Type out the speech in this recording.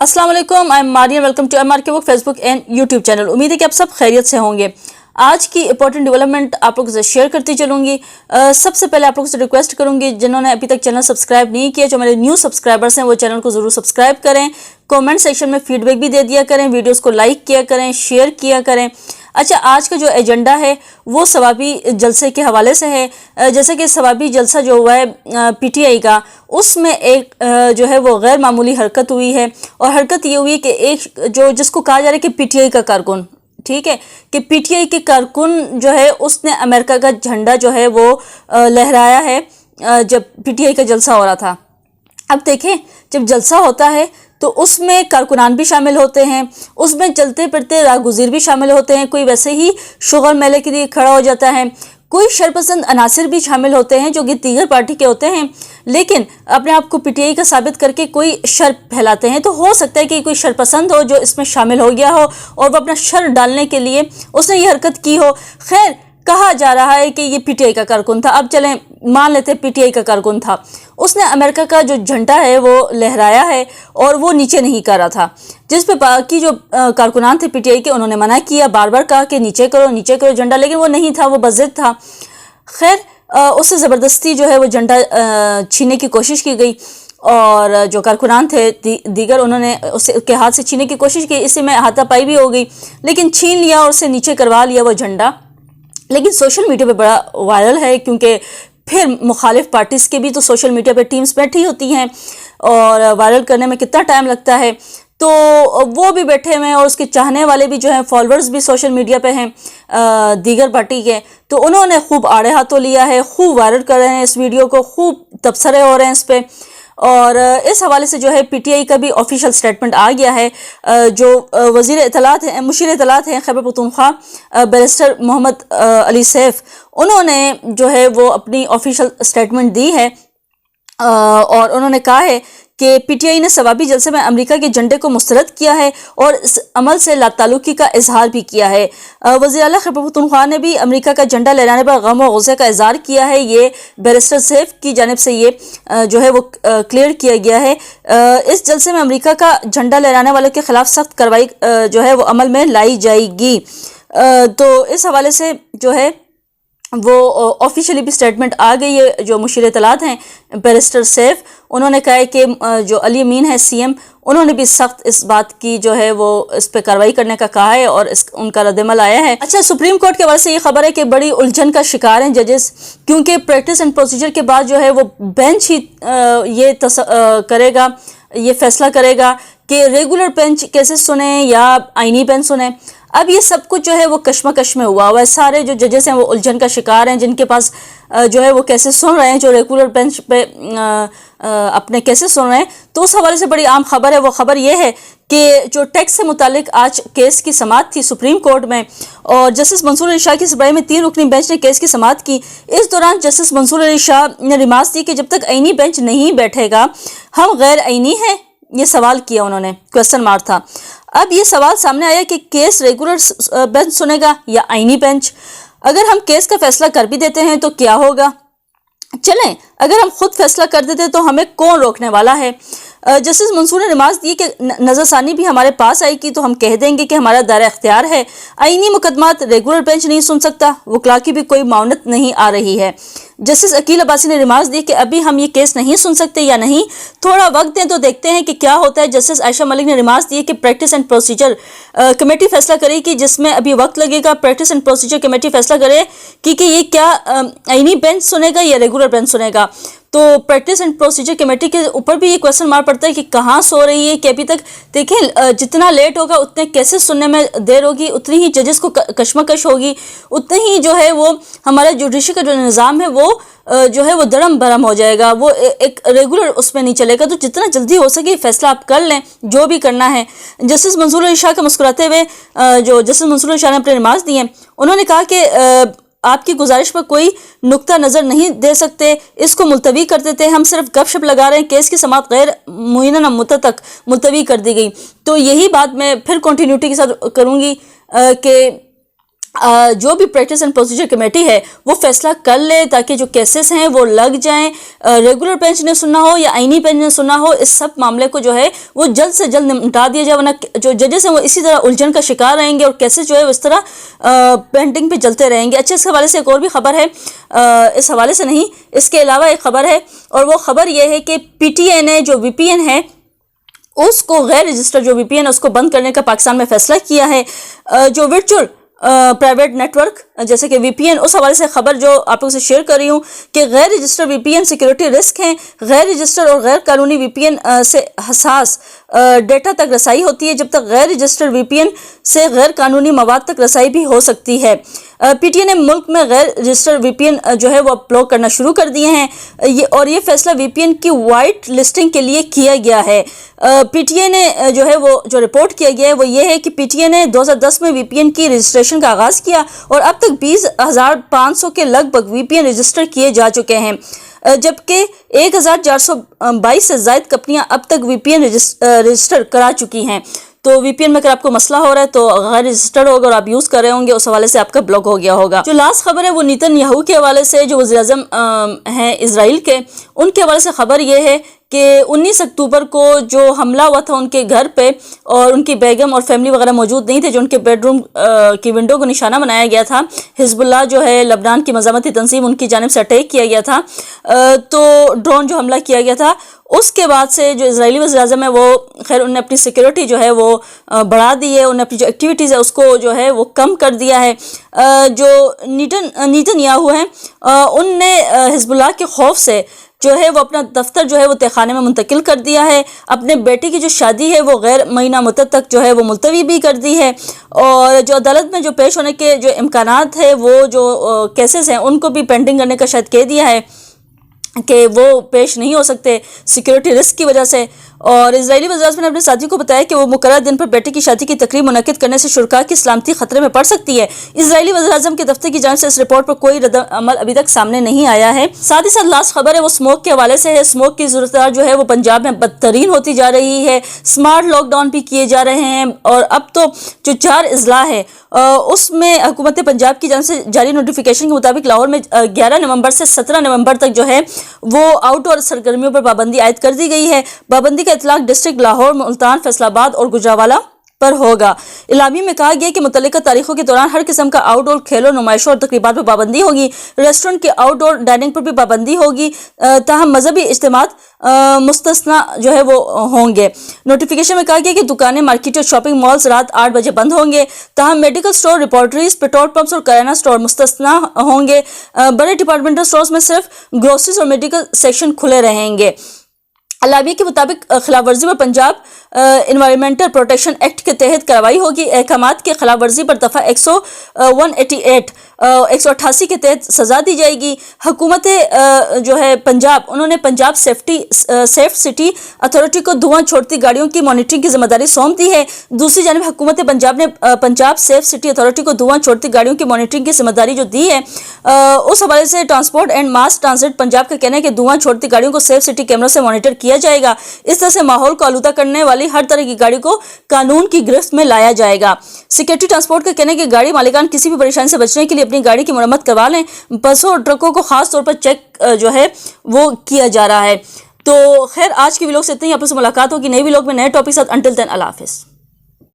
अस्सलाम वालेकुम, I am Maria. Welcome to MR K book Facebook and YouTube channel. उम्मीद है कि आप सब खैरियत से होंगे। आज की इंपॉर्टेंट डेवलपमेंट आप लोगों से शेयर करती चलूँगी। सबसे पहले आप लोगों से रिक्वेस्ट करूँगी, जिन्होंने अभी तक चैनल सब्सक्राइब नहीं किया, जो मेरे न्यू सब्सक्राइबर्स हैं, वो चैनल को ज़रूर सब्सक्राइब करें। कमेंट सेक्शन में फीडबैक भी दे दिया करें, वीडियोस को लाइक किया करें, शेयर किया करें। अच्छा, आज का जो एजेंडा है वो सवाबी जलसे के हवाले से है। जैसे कि सवाबी जलसा जो हुआ है पीटीआई का, उसमें एक जो है वो गैर मामूली हरकत हुई है। और हरकत ये हुई कि एक जिसको कहा जा रहा है कि पीटीआई का कारकुन, ठीक है, कि पीटीआई के कारकुन जो है उसने अमेरिका का झंडा जो है वो लहराया है जब पीटीआई का जलसा हो रहा था। अब देखें, जब जलसा होता है तो उसमें कारकुनान भी शामिल होते हैं, उसमें चलते फिरते राहगुज़ीर भी शामिल होते हैं, कोई वैसे ही शुगर मेले के लिए खड़ा हो जाता है, कोई शरपसंद अनासिर भी शामिल होते हैं जो कि दीगर पार्टी के होते हैं, लेकिन अपने आप को पीटीआई का साबित करके कोई शर फैलाते हैं। तो हो सकता है कि कोई शरपसंद हो जो इसमें शामिल हो गया हो और वो अपना शर डालने के लिए उसने ये हरकत की हो। खैर, कहा जा रहा है कि ये पीटीआई का कारकुन था। अब चलें, मान लेते पीटीआई का कारकुन था, उसने अमेरिका का जो झंडा है वो लहराया है और वो नीचे नहीं कर रहा था, जिस पे बाकी जो कारकुनान थे पीटीआई के, उन्होंने मना किया, बार बार कहा कि नीचे करो झंडा, लेकिन वो नहीं था, वो बज़िद था। खैर, उससे ज़बरदस्ती जो है वो झंडा छीनने की कोशिश की गई और जो कारकुनान थे दीगर, उन्होंने उसके हाथ से छीनने की कोशिश की। इसी में हाथापाई भी हो गई, लेकिन छीन लिया और उससे नीचे करवा लिया वो झंडा। लेकिन सोशल मीडिया पे बड़ा वायरल है, क्योंकि फिर मुखालिफ पार्टीज़ के भी तो सोशल मीडिया पे टीम्स बैठी होती हैं और वायरल करने में कितना टाइम लगता है, तो वो भी बैठे हुए हैं और उसके चाहने वाले भी जो हैं, फॉलोअर्स भी सोशल मीडिया पे हैं दीगर पार्टी के, तो उन्होंने खूब आड़े हाथों लिया है, खूब वायरल कर रहे हैं इस वीडियो को, खूब तबसरे हो रहे हैं इस पर। और इस हवाले से जो है पीटीआई का भी ऑफिशियल स्टेटमेंट आ गया है। जो वज़ीर इत्तलात हैं, मुशीर इत्तलात हैं खैबर पख्तूनख्वा बैरिस्टर मोहम्मद अली सैफ, उन्होंने जो है वो अपनी ऑफिशियल स्टेटमेंट दी है और उन्होंने कहा है कि पीटीआई ने सवाबी जलसे में अमेरिका के झंडे को मुस्तरद किया है और इस अमल से लाताल्लुकी का इजहार भी किया है। वज़ीर आला खैबर पख्तूनख्वा ने भी अमेरिका का झंडा लहराने पर गम और गुस्से का इजहार किया है। ये बैरिस्टर सैफ की जानिब से ये जो है वो क्लियर किया गया है। इस जलसे में अमेरिका का झंडा लहराने वालों के खिलाफ सख्त कार्रवाई जो है वो अमल में लाई जाएगी। तो इस हवाले से जो है वो ऑफिशियली भी स्टेटमेंट आ गई है। जो मुशीर इत्तलात हैं बैरिस्टर सैफ, उन्होंने कहा है कि जो अली अमीन है सीएम, उन्होंने भी सख्त इस बात की जो है वो इस पे कार्रवाई करने का कहा है और उनका रद्दमल आया है। अच्छा, सुप्रीम कोर्ट के हवाले से ये खबर है कि बड़ी उलझन का शिकार हैं जजेस, क्योंकि प्रैक्टिस एंड प्रोसीजर के बाद जो है वो बेंच ही ये करेगा, ये फैसला करेगा कि रेगुलर बेंच केसेस सुने या आईनी बेंच सुने। अब ये सब कुछ जो है वो कश्मकश में हुआ है। सारे जो जजेस हैं वो उलझन का शिकार हैं, जिनके पास जो है वो केसेस सुन रहे हैं, जो रेगुलर बेंच पे अपने केसेस सुन रहे हैं। तो उस हवाले से बड़ी आम खबर है। वो खबर ये है कि जो टैक्स से मुतालिक आज केस की समाअत थी सुप्रीम कोर्ट में, और जस्टिस मंसूर अली शाह की सरबराही में 3 रुकनी बेंच ने केस की समाअत की। इस दौरान जस्टिस मंसूर अली शाह ने रिमार्क्स दी कि जब तक आईनी बेंच नहीं बैठेगा हम गैर आईनी हैं। ये सवाल किया उन्होंने, क्वेश्चन मार्क था। अब ये सवाल सामने आया कि केस रेगुलर बेंच सुनेगा या आईनी बेंच। अगर हम केस का फैसला कर भी देते हैं तो क्या होगा? चलें, अगर हम खुद फैसला कर देते तो हमें कौन रोकने वाला है? जस्टिस मंसूर ने रिमार्क्स दी कि नज़रसानी भी हमारे पास आएगी तो हम कह देंगे कि हमारा दायरा इख्तियार है, आईनी मुकदमात रेगुलर बेंच नहीं सुन सकता, वकला की भी कोई माउनत नहीं आ रही है। जस्टिस अकील अब्बासी ने रिमार्क्स दी कि अभी हम ये केस नहीं सुन सकते या नहीं, थोड़ा वक्त दें तो देखते हैं कि क्या होता है। जस्टिस आयशा मलिक ने रिमार्क्स दिए कि प्रैक्टिस एंड प्रोसीजर कमेटी फैसला करेगी, जिसमें अभी वक्त लगेगा। प्रैक्टिस एंड प्रोसीजर कमेटी फैसला करे कि ये क्या आईनी बेंच सुनेगा या रेगुलर बेंच सुनेगा। तो प्रैक्टिस एंड प्रोसीजर कमेटी के ऊपर भी ये क्वेश्चन मार्क पड़ता है कि कहाँ सो रही है, कि अभी तक देखें जितना लेट होगा उतने केसेस सुनने में देर होगी, उतनी ही जजेस को कश्मकश होगी, उतनी ही जो है वो हमारा जुडिशरी का जो निज़ाम है वो जो है वो दरम भरम हो जाएगा, वो एक रेगुलर उसमें नहीं चलेगा। तो जितना जल्दी हो सके फैसला आप कर लें, जो भी करना है। जस्टिस मंसूर अली शाह का मुस्कुराते हुए जो जस्टिस मंसूर अली शाह ने अपने रिमार्क्स दिए, उन्होंने कहा कि आपकी गुजारिश पर कोई नुक्ता नज़र नहीं दे सकते, इसको मुलतवी कर देते हैं, हम सिर्फ गपशप लगा रहे हैं। केस की समाअत गैर मुय्यना मुद्दत तक मुलतवी कर दी गई। तो यही बात मैं फिर कंटिन्यूटी के साथ करूँगी कि جو بھی پریکٹس اینڈ پروسیجر کمیٹی ہے وہ فیصلہ کر لے تاکہ جو کیسز ہیں وہ لگ جائیں. ریگولر بینچ نے سننا ہو یا آئینی بینچ نے سننا ہو, اس سب معاملے کو جو ہے وہ جلد سے جلد نمٹا دیا جائے, ورنہ جو ججز ہیں وہ اسی طرح الجھن کا شکار رہیں گے اور کیسز جو ہے وہ اس طرح پینڈنگ پہ چلتے رہیں گے. اچھا, اس حوالے سے ایک اور بھی خبر ہے, اس حوالے سے نہیں, اس کے علاوہ ایک خبر ہے, اور وہ خبر یہ ہے کہ پی ٹی اے نے جو وی پی این ہے اس کو غیر رجسٹر جو وی پی این اس کو بند کرنے کا پاکستان میں فیصلہ کیا ہے. جو ورچوئل پرائیویٹ نیٹ ورک جیسے کہ وی پی این, اس حوالے سے خبر جو آپ لوگوں سے شیئر کر رہی ہوں کہ غیر رجسٹر وی پی این سیکیورٹی رسک ہیں. غیر رجسٹر اور غیر قانونی وی پی این سے حساس ڈیٹا تک رسائی ہوتی ہے, جب تک غیر رجسٹر وی پی این سے غیر قانونی مواد تک رسائی بھی ہو سکتی ہے. پی ٹی اے نے ملک میں غیر رجسٹر وی پی این جو ہے وہ بلاک کرنا شروع کر دیے ہیں, اور یہ فیصلہ وی پی این کی وائٹ لسٹنگ کے لیے کیا گیا ہے. پی ٹی اے نے جو ہے وہ جو رپورٹ کیا گیا ہے وہ یہ ہے کہ پی ٹی اے نے 2010 میں وی پی این کی رجسٹریشن کا آغاز کیا اور اب تک 20,500 کے لگ بھگ وی پی این رجسٹر کیے جا چکے ہیں, جبکہ 1,422 سے زائد کمپنیاں اب تک وی پی این رجسٹر کرا چکی ہیں. تو وی پی این میں اگر آپ کو مسئلہ ہو رہا ہے تو غیر رجسٹرڈ ہوگا اور آپ یوز کر رہے ہوں گے, اس حوالے سے آپ کا بلاک ہو گیا ہوگا. جو لاسٹ خبر ہے وہ نیتن یاہو کے حوالے سے, جو وزیر اعظم ہیں اسرائیل کے, ان کے حوالے سے خبر یہ ہے کہ 19 اکتوبر کو جو حملہ ہوا تھا ان کے گھر پہ, اور ان کی بیگم اور فیملی وغیرہ موجود نہیں تھے, جو ان کے بیڈ روم کی ونڈو کو نشانہ بنایا گیا تھا. حزب اللہ جو ہے لبنان کی مزاحمتی تنظیم, ان کی جانب سے اٹیک کیا گیا تھا, تو ڈرون جو حملہ کیا گیا تھا, اس کے بعد سے جو اسرائیلی وزیر اعظم ہے وہ خیر انہوں نے اپنی سیکیورٹی جو ہے وہ بڑھا دی ہے, انہوں نے اپنی جو ایکٹیویٹیز ہے اس کو جو ہے وہ کم کر دیا ہے. جو نیتن یاہو ہیں ان نے حزب اللہ کے خوف سے جو ہے وہ اپنا دفتر جو ہے وہ تہہ خانے میں منتقل کر دیا ہے, اپنے بیٹی کی جو شادی ہے وہ غیر معینہ مدت تک جو ہے وہ ملتوی بھی کر دی ہے, اور جو عدالت میں جو پیش ہونے کے جو امکانات ہے وہ جو کیسز ہیں ان کو بھی پینڈنگ کرنے کا شاید کہہ دیا ہے کہ وہ پیش نہیں ہو سکتے سیکیورٹی رسک کی وجہ سے. اور اسرائیلی وزیر اعظم نے اپنے ساتھی کو بتایا کہ وہ مقررہ دن پر بیٹے کی شادی کی تقریب منعقد کرنے سے شرکاء کی سلامتی خطرے میں پڑ سکتی ہے. اسرائیلی وزیر اعظم کے دفتر کی جانب سے اس رپورٹ پر کوئی رد عمل ابھی تک سامنے نہیں آیا ہے. ساتھ ہی ساتھ لاسٹ خبر ہے وہ اسموک کے حوالے سے ہے. اسموک کی صورتحال جو ہے وہ پنجاب میں بدترین ہوتی جا رہی ہے, اسمارٹ لاک ڈاؤن بھی کیے جا رہے ہیں, اور اب تو جو 4 اضلاع ہے اس میں حکومت پنجاب کی جانب سے جاری نوٹیفیکیشن کے مطابق لاہور میں 11 نومبر سے 17 نومبر تک جو ہے وہ آؤٹ ڈور سرگرمیوں پر پابندی عائد کر دی گئی ہے. پابندی کا اطلاق ڈسٹرکٹ لاہور, ملتان, فیصل آباد اور گجرانوالہ پر ہوگا. اعلامیے میں کہا گیا کہ متعلقہ تاریخوں کے دوران ہر قسم کا آؤٹ ڈور کھیلوں, نمائشوں اور تقریبات پر پابندی ہوگی. ریسٹورنٹ کے آؤٹ ڈور ڈائننگ پر بھی پابندی ہوگی, تاہم مذہبی اجتماعات مستثنا جو ہے وہ ہوں گے. نوٹیفیکیشن میں کہا گیا کہ دکانیں, مارکیٹ اور شاپنگ مالز رات 8 بجے بند ہوں گے, تاہم medical store, laboratories, petrol pumps اور کریانہ سٹور مستثنا ہوں گے. بڑے ڈپارٹمنٹل سٹورز میں صرف گروسریز اور میڈیکل سیکشن کھلے رہیں گے. اعلامیے کے مطابق خلاف ورزی پر پنجاب انوائرمنٹل پروٹیکشن ایکٹ کے تحت کارروائی ہوگی. احکامات کی خلاف ورزی پر دفعہ 188 کے تحت سزا دی جائے گی. حکومت جو ہے پنجاب, انہوں نے پنجاب سیف سٹی اتھارٹی کو دھواں چھوڑتی گاڑیوں کی مانیٹرنگ کی ذمہ داری سونپ دی ہے. دوسری جانب حکومت پنجاب نے پنجاب سیف سٹی اتھارٹی کو دھواں چھوڑتی گاڑیوں کی مانیٹرنگ کی ذمہ داری جو دی ہے, اس حوالے سے transport and mass transit Punjab کا کہنا ہے کہ دھواں چھوڑتی گاڑیوں کو سیف سٹی کیمروں سے مانیٹر کیا جائے گا. اس طرح سے ماحول کو آلودہ کرنے والی ہر طرح کی گاڑی کو قانون کی گرفت میں لایا جائے گا. سیکورٹی ٹرانسپورٹ کا کہنا ہے کہ گاڑی مالکان کسی بھی پریشانی سے بچنے کے لیے اپنی گاڑی کی مرمت کروا لیں. بسوں اور ٹرکوں کو خاص طور پر چیک جو ہے وہ کیا جا رہا ہے. تو خیر آج کی ویلوگ سے اتنا ہی. آپ سے ملاقات ہوگی نئی ویلوگ میں نئے ٹاپک ساتھ. انٹل دین اللہ حافظ.